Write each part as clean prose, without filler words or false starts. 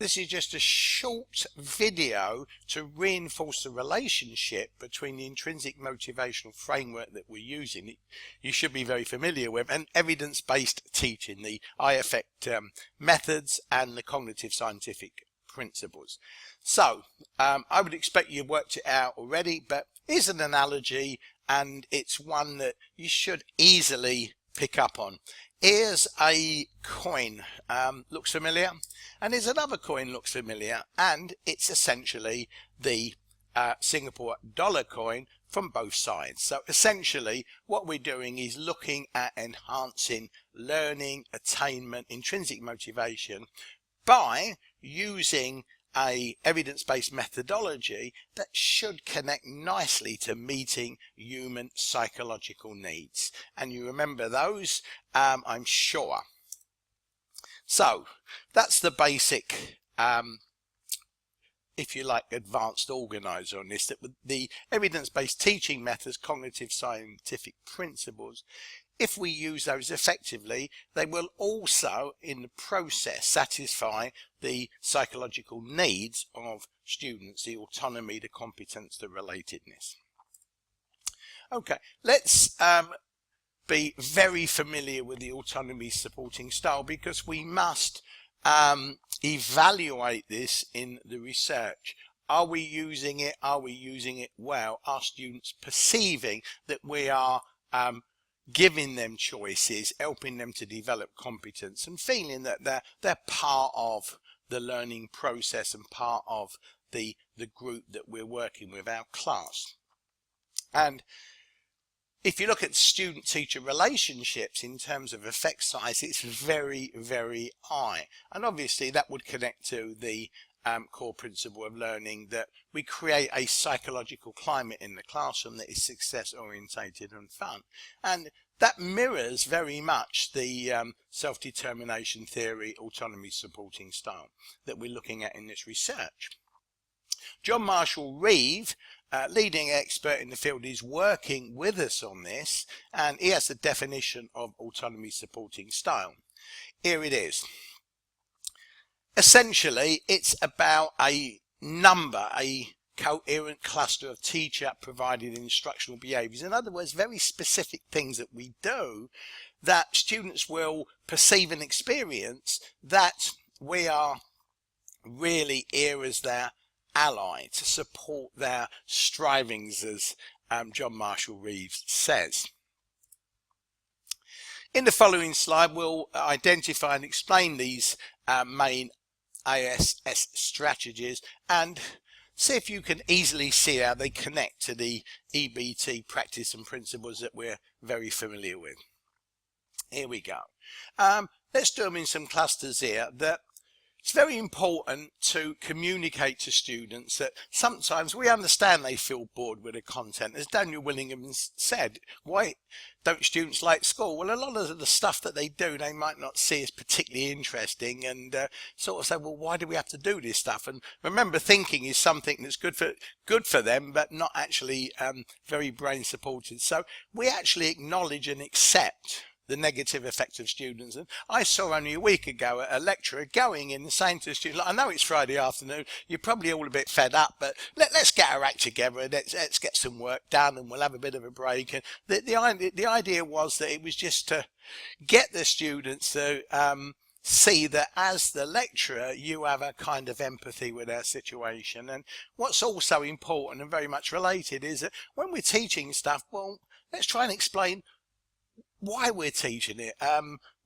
This is just a short video to reinforce the relationship between the intrinsic motivational framework that we're using, you should be very familiar with, and evidence-based teaching, the I-Effect methods and the cognitive scientific principles. So I would expect you've worked it out already, but here's an analogy, and it's one that you should easily pick up on. Here's a coin, looks familiar, and here's another coin, looks familiar, and it's essentially the Singapore dollar coin from both sides. So essentially what we're doing is looking at enhancing learning, attainment, intrinsic motivation by using a evidence-based methodology that should connect nicely to meeting human psychological needs. And you remember those, I'm sure. So that's the basic, if you like, advanced organizer on this, that the evidence-based teaching methods, cognitive scientific principles, if we use those effectively, they will also in the process satisfy the psychological needs of students, the autonomy, the competence, the relatedness. Okay, let's be very familiar with the autonomy supporting style, because we must evaluate this in the research. Are we using it? Are we using it well? Are students perceiving that we are giving them choices, helping them to develop competence, and feeling that they're part of the learning process and part of the group that we're working with, our class? And if you look at student-teacher relationships in terms of effect size, it's very, very high. And obviously that would connect to the core principle of learning, that we create a psychological climate in the classroom that is success orientated and fun. And that mirrors very much the self-determination theory, autonomy supporting style that we're looking at in this research. John Marshall Reeve, leading expert in the field, is working with us on this, and he has the definition of autonomy supporting style. Here it is. Essentially, it's about a number, a coherent cluster of teacher-provided instructional behaviours. In other words, very specific things that we do that students will perceive and experience, that we are really here as their ally to support their strivings, as John Marshall Reeves says. In the following slide, we'll identify and explain these main ISS strategies and see if you can easily see how they connect to the EBT practice and principles that we're very familiar with. Here we go. Let's do them in some clusters here. That it's very important to communicate to students that sometimes we understand they feel bored with the content. As Daniel Willingham said, why don't students like school? Well, a lot of the stuff that they do, they might not see as particularly interesting, and sort of say, well, why do we have to do this stuff? And remember, thinking is something that's good for them, but not actually very brain supported. So we actually acknowledge and accept the negative effects of students. And I saw only a week ago a lecturer going in and saying to the students, I know it's Friday afternoon, you're probably all a bit fed up, but let's get our act together, let's get some work done, and we'll have a bit of a break. And the idea was that it was just to get the students to see that as the lecturer you have a kind of empathy with their situation. And what's also important and very much related is that when we're teaching stuff, well, let's try and explain why we're teaching it,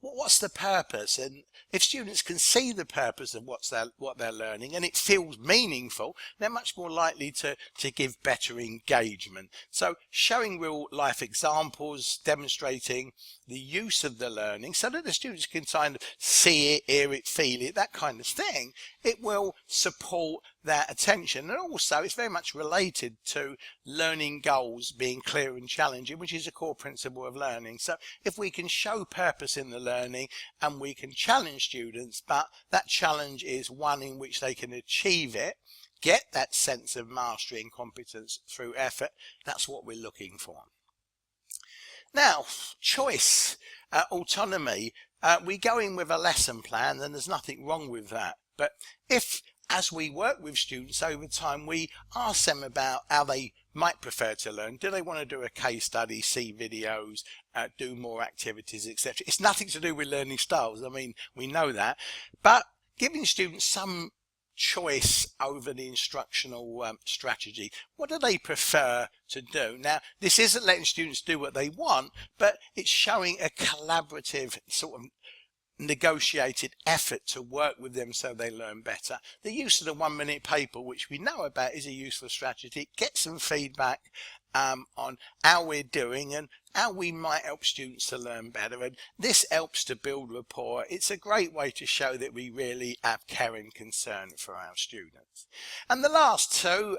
what's the purpose, and if students can see the purpose of what they're learning and it feels meaningful, they're much more likely to give better engagement. So showing real life examples, demonstrating the use of the learning so that the students can kind of see it, hear it, feel it, that kind of thing, it will support their attention. And also it's very much related to learning goals being clear and challenging, which is a core principle of learning. So if we can show purpose in the learning and we can challenge students, but that challenge is one in which they can achieve it, get that sense of mastery and competence through effort, that's what we're looking for. Now, choice, autonomy, we go in with a lesson plan, and there's nothing wrong with that. But if, as we work with students over time, we ask them about how they might prefer to learn, do they want to do a case study, see videos, do more activities, etc. It's nothing to do with learning styles. I mean, we know that, but giving students some choice over the instructional strategy. What do they prefer to do? Now, this isn't letting students do what they want, but it's showing a collaborative sort of negotiated effort to work with them so they learn better. The use of the 1 minute paper, which we know about, is a useful strategy. Get some feedback on how we're doing and how we might help students to learn better, and this helps to build rapport. It's a great way to show that we really have care and concern for our students. And the last two,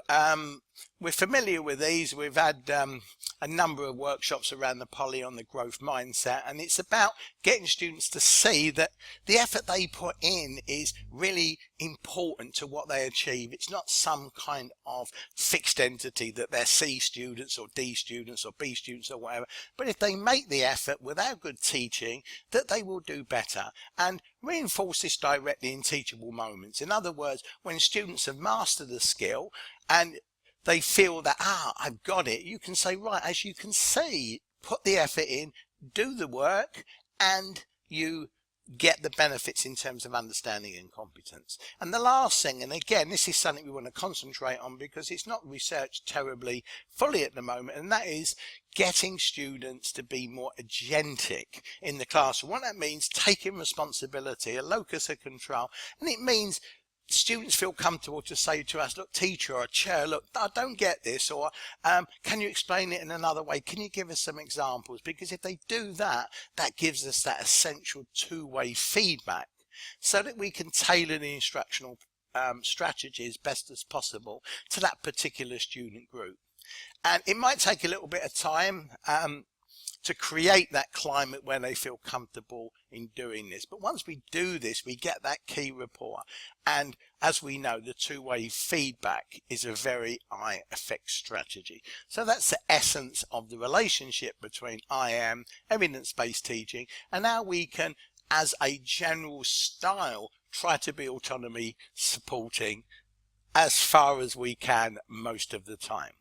we're familiar with these. We've had a number of workshops around the poly on the growth mindset, and it's about getting students to see that the effort they put in is really important to what they achieve. It's not some kind of fixed entity that they're C students or D students or B students or whatever, but if they make the effort without good teaching, that they will do better. And reinforce this directly in teachable moments. In other words, when students have mastered a skill and they feel that, I've got it, you can say, right, as you can see, put the effort in, do the work, and you get the benefits in terms of understanding and competence. And the last thing, and again, this is something we want to concentrate on because it's not researched terribly fully at the moment, and that is getting students to be more agentic in the classroom. What that means, taking responsibility, a locus of control, and it means students feel comfortable to say to us, look, teacher or chair, look, I don't get this, or can you explain it in another way? Can you give us some examples? Because if they do that, that gives us that essential two-way feedback so that we can tailor the instructional strategy as best as possible to that particular student group. And it might take a little bit of time to create that climate where they feel comfortable in doing this. But once we do this, we get that key rapport. And as we know, the two-way feedback is a very high effect strategy. So that's the essence of the relationship between IM, evidence-based teaching, and how we can, as a general style, try to be autonomy supporting as far as we can most of the time.